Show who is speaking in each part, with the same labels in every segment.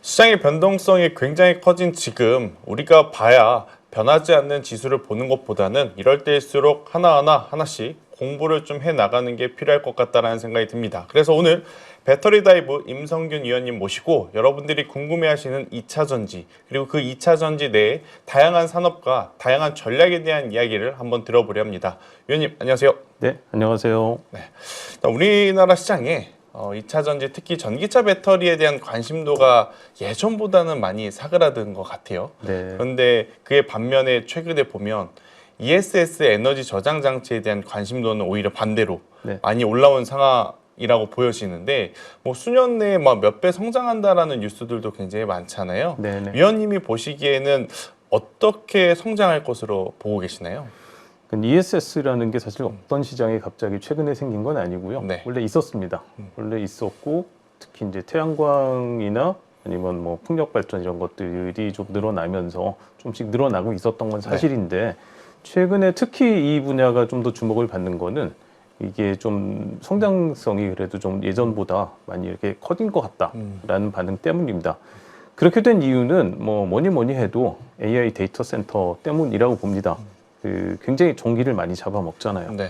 Speaker 1: 시장의 변동성이 굉장히 커진 지금 우리가 봐야 변하지 않는 지수를 보는 것보다는 이럴 때일수록 하나씩 공부를 좀 해나가는 게 필요할 것 같다는 생각이 듭니다. 그래서 오늘 배터리 다이브 임성균 위원님 모시고 여러분들이 궁금해하시는 2차 전지 그리고 그 2차 전지 내에 다양한 산업과 다양한 전략에 대한 이야기를 한번 들어보려 합니다. 위원님 안녕하세요.
Speaker 2: 네, 안녕하세요.
Speaker 1: 네, 우리나라 시장에 2차 전지 특히 전기차 배터리에 대한 관심도가 예전보다는 많이 사그라든 것 같아요.
Speaker 2: 네.
Speaker 1: 그런데 그의 반면에 최근에 보면 ESS 에너지 저장 장치에 대한 관심도는 오히려 반대로 많이 올라온 상황이라고 보여지는데 뭐 수년 내에 몇 배 성장한다라는 뉴스들도 굉장히 많잖아요.
Speaker 2: 네네.
Speaker 1: 위원님이 보시기에는 어떻게 성장할 것으로 보고 계시나요?
Speaker 2: ESS라는 게 사실 없던 시장이 갑자기 최근에 생긴 건 아니고요.
Speaker 1: 네.
Speaker 2: 원래 있었습니다. 원래 있었고 특히 이제 태양광이나 아니면 뭐 풍력 발전 이런 것들이 좀 늘어나면서 좀씩 늘어나고 있었던 건 사실인데 최근에 특히 이 분야가 좀 더 주목을 받는 거는 이게 좀 성장성이 그래도 좀 예전보다 많이 이렇게 커진 것 같다라는 반응 때문입니다. 그렇게 된 이유는 뭐니 해도 AI 데이터 센터 때문이라고 봅니다. 굉장히 전기를 많이 잡아먹잖아요.
Speaker 1: 네.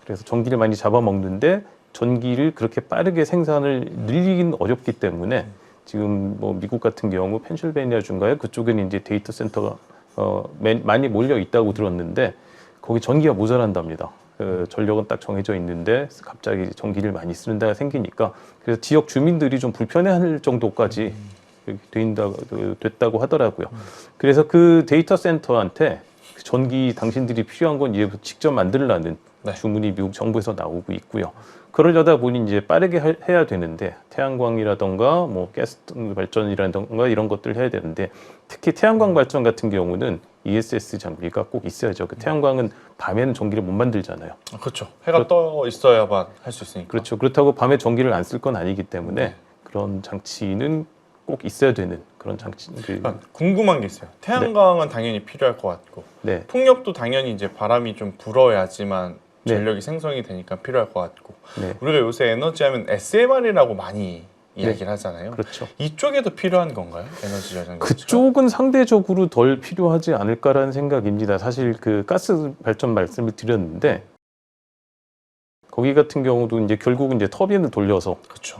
Speaker 2: 그래서 전기를 많이 잡아먹는데 전기를 그렇게 빠르게 생산을 늘리기는 어렵기 때문에 지금 뭐 미국 같은 경우 펜실베니아 주인가요? 그쪽에는 이제 데이터 센터가 많이 몰려 있다고 들었는데 거기 전기가 모자란답니다. 전력은 딱 정해져 있는데 갑자기 전기를 많이 쓰는 데가 생기니까 그래서 지역 주민들이 좀 불편해할 정도까지 됐다고 하더라고요. 그래서 그 데이터 센터한테 전기 당신들이 필요한 건 이제 직접 만들라는 주문이 미국 정부에서 나오고 있고요. 그러려다 보니 이제 빠르게 해야 되는데 태양광이라던가 뭐 가스 발전이라던가 이런 것들을 해야 되는데 특히 태양광 발전 같은 경우는 ESS 장비가 꼭 있어야죠. 그 태양광은 밤에는 전기를 못 만들잖아요.
Speaker 1: 그렇죠. 해가 떠 있어야만 할 수 있으니까.
Speaker 2: 그렇죠. 그렇다고 밤에 전기를 안 쓸 건 아니기 때문에 그런 장치는 꼭 있어야 되는 그런 장치.
Speaker 1: 궁금한 게 있어요. 태양광은 당연히 필요할 것 같고, 풍력도 당연히 이제 바람이 좀 불어야지만 전력이 생성이 되니까 필요할 것 같고, 우리가 요새 에너지하면 SMR이라고 많이 이야기를 하잖아요.
Speaker 2: 그렇죠.
Speaker 1: 이쪽에도 필요한 건가요? 에너지 저장.
Speaker 2: 그쪽은 상대적으로 덜 필요하지 않을까라는 생각입니다. 사실 그 가스 발전 말씀을 드렸는데 거기 같은 경우도 이제 결국은 이제 터빈을 돌려서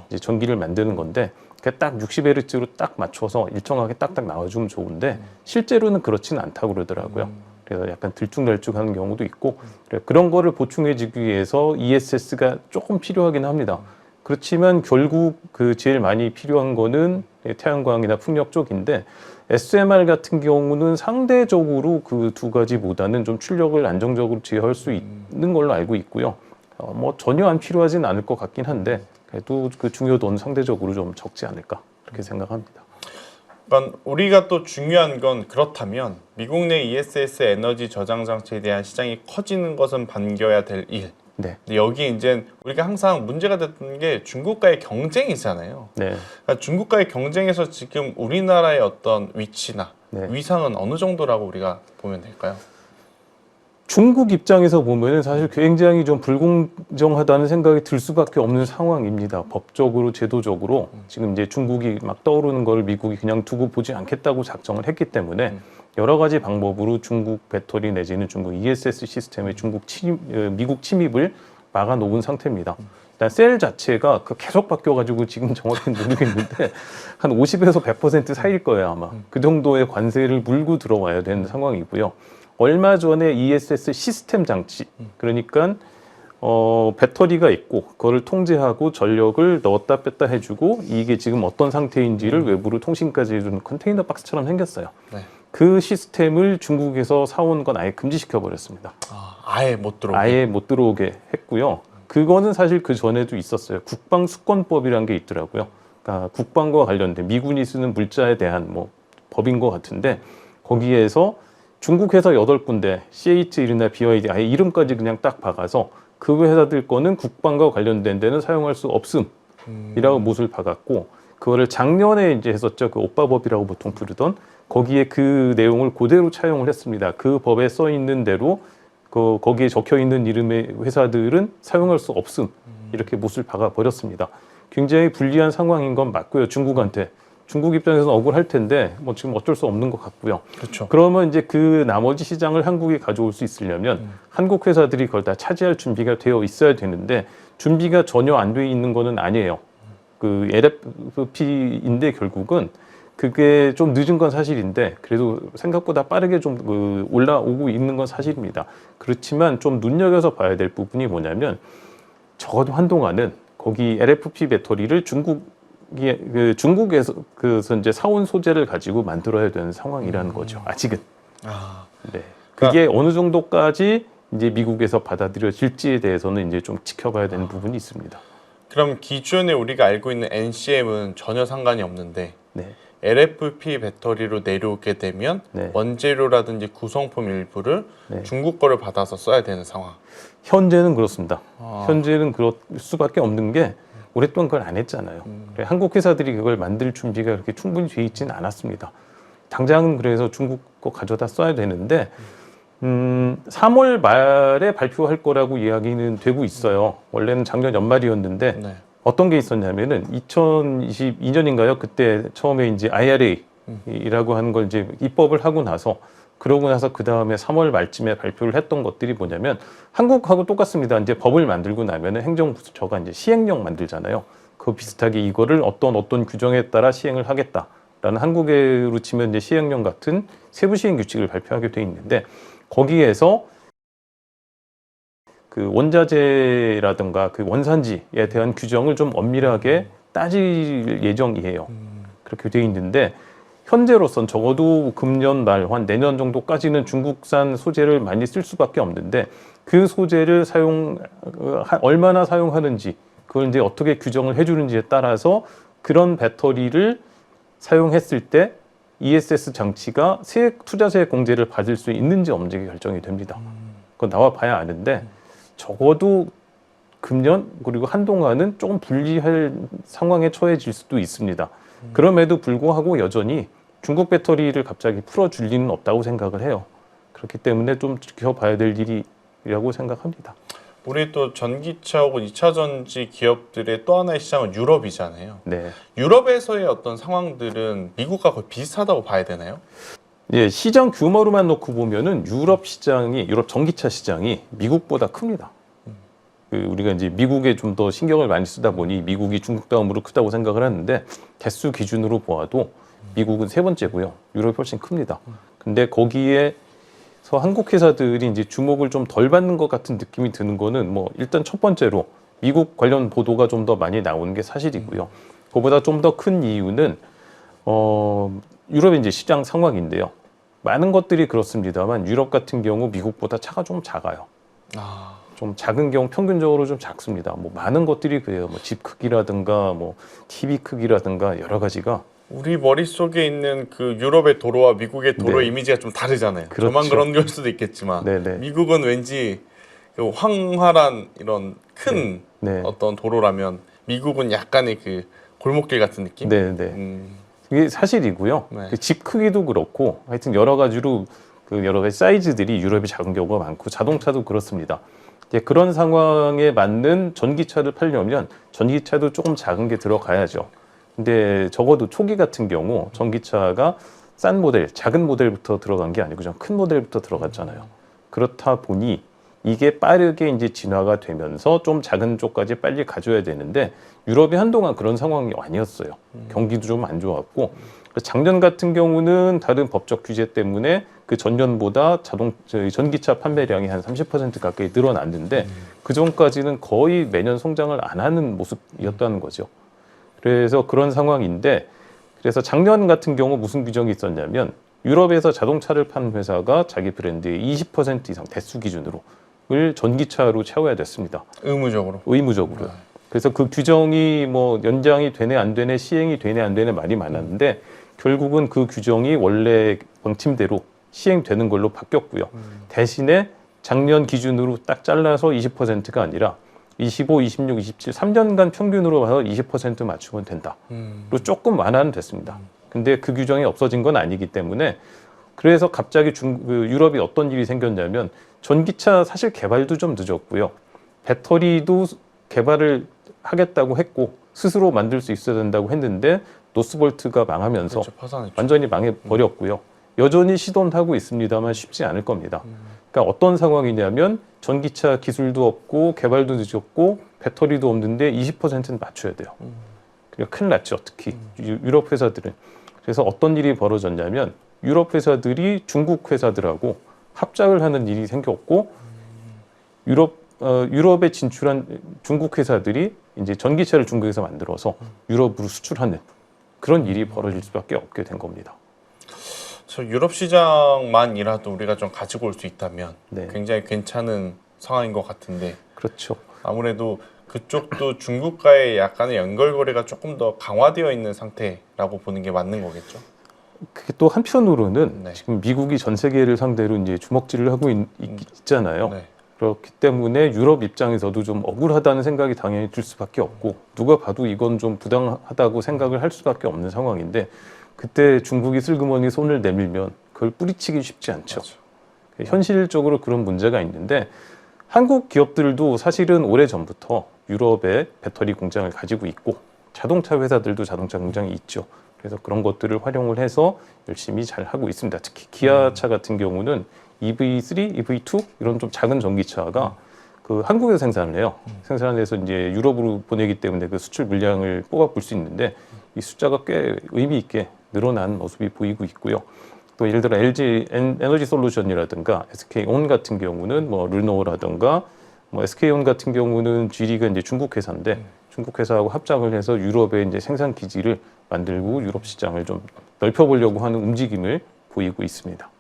Speaker 2: 이제 전기를 만드는 건데 딱 60Hz로 딱 맞춰서 일정하게 딱딱 나와주면 좋은데 실제로는 그렇지는 않다고 그러더라고요. 그래서 약간 들쭉날쭉하는 경우도 있고 그런 거를 보충해주기 위해서 ESS가 조금 필요하긴 합니다. 그렇지만 결국 그 제일 많이 필요한 거는 태양광이나 풍력 쪽인데 SMR 같은 경우는 상대적으로 그 두 가지보다는 좀 출력을 안정적으로 제어할 수 있는 걸로 알고 있고요. 뭐 전혀 안 필요하진 않을 것 같긴 한데 그래도 그 중요도는 상대적으로 좀 적지 않을까 그렇게 생각합니다.
Speaker 1: 그러니까 우리가 또 중요한 건 그렇다면 미국 내 ESS 에너지 저장 장치에 대한 시장이 커지는 것은 반겨야 될 일. 근데 여기 이제 우리가 항상 문제가 됐던 게 중국과의 경쟁이잖아요. 그러니까 중국과의 경쟁에서 지금 우리나라의 어떤 위치나 위상은 어느 정도라고 우리가 보면 될까요?
Speaker 2: 중국 입장에서 보면은 사실 굉장히 좀 불공정하다는 생각이 들 수밖에 없는 상황입니다. 법적으로, 제도적으로 지금 이제 중국이 막 떠오르는 거를 미국이 그냥 두고 보지 않겠다고 작정을 했기 때문에 여러 가지 방법으로 중국 배터리 내지는 중국 ESS 시스템의 미국 침입을 막아놓은 상태입니다. 일단 셀 자체가 계속 바뀌어가지고 지금 정확히 모르겠는데 한 50에서 100% 사이일 거예요 아마. 그 정도의 관세를 물고 들어와야 되는 상황이고요. 얼마 전에 ESS 시스템 장치, 그러니까 배터리가 있고 그거를 통제하고 전력을 넣었다 뺐다 해주고 이게 지금 어떤 상태인지를 외부로 통신까지 해주는 컨테이너 박스처럼 생겼어요. 그 시스템을 중국에서 사온 건 아예 금지시켜 버렸습니다.
Speaker 1: 아예 못 들어오게?
Speaker 2: 아예 못 들어오게 했고요. 그거는 사실 그 전에도 있었어요. 국방수권법이라는 게 있더라고요. 그러니까 국방과 관련된 미군이 쓰는 물자에 대한 뭐 법인 것 같은데 거기에서 중국 회사 8군데 CATL이나 BYD 아예 이름까지 그냥 딱 박아서 그 회사들 거는 국방과 관련된 데는 사용할 수 없음이라고 못을 박았고 그거를 작년에 이제 했었죠. 그 오빠법이라고 보통 부르던 거기에 그 내용을 그대로 차용을 했습니다. 그 법에 써 있는 대로 거기에 적혀 있는 이름의 회사들은 사용할 수 없음 이렇게 못을 박아 버렸습니다. 굉장히 불리한 상황인 건 맞고요. 중국한테 중국 입장에서는 억울할 텐데 뭐 지금 어쩔 수 없는 것 같고요.
Speaker 1: 그렇죠.
Speaker 2: 그러면 이제 그 나머지 시장을 한국이 가져올 수 있으려면 한국 회사들이 그걸 다 차지할 준비가 되어 있어야 되는데 준비가 전혀 안 돼 있는 거는 아니에요. 그 LFP인데 결국은 그게 좀 늦은 건 사실인데 그래도 생각보다 빠르게 좀 그 올라오고 있는 건 사실입니다. 그렇지만 좀 눈여겨서 봐야 될 부분이 뭐냐면 적어도 한동안은 거기 LFP 배터리를 중국에서 이제 사온 소재를 가지고 만들어야 되는 상황이라는 거죠. 아직은.
Speaker 1: 아,
Speaker 2: 네. 그게 어느 정도까지 이제 미국에서 받아들여질지에 대해서는 이제 좀 지켜봐야 되는 부분이 있습니다.
Speaker 1: 그럼 기존에 우리가 알고 있는 NCM은 전혀 상관이 없는데
Speaker 2: 네.
Speaker 1: LFP 배터리로 내려오게 되면
Speaker 2: 네.
Speaker 1: 원재료라든지 구성품 일부를
Speaker 2: 네.
Speaker 1: 중국 거를 받아서 써야 되는 상황.
Speaker 2: 현재는 그렇습니다.
Speaker 1: 아.
Speaker 2: 현재는 그럴 수밖에 없는 게 오랫동안 그걸 안 했잖아요. 한국 회사들이 그걸 만들 준비가 그렇게 충분히 돼 있지는 않았습니다. 당장은 그래서 중국 거 가져다 써야 되는데 3월 말에 발표할 거라고 이야기는 되고 있어요. 원래는 작년 연말이었는데
Speaker 1: 네.
Speaker 2: 어떤 게 있었냐면은 2022년인가요? 그때 처음에 이제 IRA라고 하는 걸 이제 입법을 하고 나서 그러고 나서 그 다음에 3월 말쯤에 발표를 했던 것들이 뭐냐면 한국하고 똑같습니다. 이제 법을 만들고 나면은 행정부처가 이제 시행령 만들잖아요. 그 비슷하게 이거를 어떤 규정에 따라 시행을 하겠다라는 한국으로 치면 이제 시행령 같은 세부 시행 규칙을 발표하게 돼 있는데 거기에서 그 원자재라든가 그 원산지에 대한 규정을 좀 엄밀하게 따질 예정이에요. 그렇게 돼 있는데 현재로선 적어도 금년 말 한 내년 정도까지는 중국산 소재를 많이 쓸 수밖에 없는데 그 소재를 얼마나 사용하는지 그걸 이제 어떻게 규정을 해주는지에 따라서 그런 배터리를 사용했을 때 ESS 장치가 투자세 공제를 받을 수 있는지 없는지 결정이 됩니다. 그건 나와 봐야 아는데 적어도 금년 그리고 한동안은 조금 불리할 상황에 처해질 수도 있습니다. 그럼에도 불구하고 여전히 중국 배터리를 갑자기 풀어줄 리는 없다고 생각을 해요. 그렇기 때문에 좀 지켜봐야 될 일이라고 생각합니다.
Speaker 1: 우리 또 전기차 혹은 2차 전지 기업들의 또 하나의 시장은 유럽이잖아요.
Speaker 2: 네.
Speaker 1: 유럽에서의 어떤 상황들은 미국과 거의 비슷하다고 봐야 되나요?
Speaker 2: 예, 시장 규모로만 놓고 보면은 유럽 전기차 시장이 미국보다 큽니다. 우리가 이제 미국에 좀 더 신경을 많이 쓰다 보니 미국이 중국 다음으로 크다고 생각을 하는데 개수 기준으로 보아도 미국은 세 번째고요. 유럽이 훨씬 큽니다. 근데 거기에서 한국 회사들이 이제 주목을 좀 덜 받는 것 같은 느낌이 드는 거는 뭐 일단 첫 번째로 미국 관련 보도가 좀 더 많이 나오는 게 사실이고요. 그보다 좀 더 큰 이유는 유럽의 이제 시장 상황인데요. 많은 것들이 그렇습니다만 유럽 같은 경우 미국보다 차가 좀 작아요. 좀 작은 경우 평균적으로 좀 작습니다. 뭐 많은 것들이 그래요. 뭐 집 크기라든가 뭐 TV 크기라든가 여러 가지가
Speaker 1: 우리 머릿속에 있는 그 유럽의 도로와 미국의 도로
Speaker 2: 네.
Speaker 1: 이미지가 좀 다르잖아요.
Speaker 2: 그렇죠.
Speaker 1: 저만 그런 걸 수도 있겠지만
Speaker 2: 네네.
Speaker 1: 미국은 왠지 그 황활한 이런 큰
Speaker 2: 네.
Speaker 1: 어떤 도로라면 미국은 약간의 그 골목길 같은 느낌?
Speaker 2: 네네. 이게 사실이고요.
Speaker 1: 네.
Speaker 2: 그 집 크기도 그렇고 하여튼 여러 가지로 그 여러 가지 사이즈들이 유럽이 작은 경우가 많고 자동차도 그렇습니다. 이제 그런 상황에 맞는 전기차를 팔려면 전기차도 조금 작은 게 들어가야죠. 근데 적어도 초기 같은 경우 전기차가 싼 모델, 작은 모델부터 들어간 게 아니고 좀 큰 모델부터 들어갔잖아요. 그렇다 보니 이게 빠르게 이제 진화가 되면서 좀 작은 쪽까지 빨리 가져야 되는데 유럽이 한동안 그런 상황이 아니었어요. 경기도 좀 안 좋았고 작년 같은 경우는 다른 법적 규제 때문에 그 전년보다 전기차 판매량이 한 30% 가까이 늘어났는데 그 전까지는 거의 매년 성장을 안 하는 모습이었다는 거죠. 그래서 그런 상황인데 그래서 작년 같은 경우 무슨 규정이 있었냐면 유럽에서 자동차를 파는 회사가 자기 브랜드의 20% 이상 대수 기준으로 을 전기차로 채워야 됐습니다. 의무적으로. 그래서 그 규정이 뭐 연장이 되네 안 되네 시행이 되네 안 되네 말이 많았는데 결국은 그 규정이 원래 방침대로 시행되는 걸로 바뀌었고요. 대신에 작년 기준으로 딱 잘라서 20%가 아니라 25, 26, 27, 3년간 평균으로 봐서 20% 맞추면 된다. 로 조금 완화는 됐습니다. 근데 그 규정이 없어진 건 아니기 때문에 그래서 갑자기 유럽이 어떤 일이 생겼냐면 전기차 사실 개발도 좀 늦었고요. 배터리도 개발을 하겠다고 했고 스스로 만들 수 있어야 된다고 했는데 노스볼트가 망하면서
Speaker 1: 그렇죠. 파산했죠.
Speaker 2: 완전히 망해버렸고요. 여전히 시도는 하고 있습니다만 쉽지 않을 겁니다. 그러니까 어떤 상황이냐면 전기차 기술도 없고 개발도 늦었고 배터리도 없는데 20%는 맞춰야 돼요. 그러니까 큰일 났죠. 특히 유럽 회사들은. 그래서 어떤 일이 벌어졌냐면 유럽 회사들이 중국 회사들하고 합작을 하는 일이 생겼고 유럽에 진출한 중국 회사들이 이제 전기차를 중국에서 만들어서 유럽으로 수출하는 그런 일이 벌어질 수밖에 없게 된 겁니다.
Speaker 1: 저 유럽 시장만이라도 우리가 좀 가지고 올 수 있다면
Speaker 2: 네.
Speaker 1: 굉장히 괜찮은 상황인 것 같은데
Speaker 2: 그렇죠.
Speaker 1: 아무래도 그쪽도 중국과의 약간의 연결고리가 조금 더 강화되어 있는 상태라고 보는 게 맞는 거겠죠?
Speaker 2: 그게 또 한편으로는
Speaker 1: 네.
Speaker 2: 지금 미국이 전 세계를 상대로 이제 주먹질을 하고 있잖아요.
Speaker 1: 네.
Speaker 2: 그렇기 때문에 유럽 입장에서도 좀 억울하다는 생각이 당연히 들 수밖에 없고 누가 봐도 이건 좀 부당하다고 생각을 할 수밖에 없는 상황인데 그때 중국이 슬그머니 손을 내밀면 그걸 뿌리치기 쉽지 않죠.
Speaker 1: 맞아.
Speaker 2: 현실적으로 그런 문제가 있는데 한국 기업들도 사실은 오래전부터 유럽에 배터리 공장을 가지고 있고 자동차 회사들도 자동차 공장이 있죠. 그래서 그런 것들을 활용을 해서 열심히 잘 하고 있습니다. 특히 기아차 같은 경우는 EV3, EV2 이런 좀 작은 전기차가 그 한국에서 생산을 해요. 생산을 해서 이제 유럽으로 보내기 때문에 그 수출 물량을 뽑아볼 수 있는데 이 숫자가 꽤 의미 있게 늘어난 모습이 보이고 있고요. 또 예를 들어 LG 에너지 솔루션이라든가 SK온 같은 경우는 뭐 르노라든가 뭐 SK온 같은 경우는 GD가 이제 중국 회사인데 중국 회사하고 합작을 해서 유럽에 이제 생산 기지를 만들고 유럽 시장을 좀 넓혀보려고 하는 움직임을 보이고 있습니다.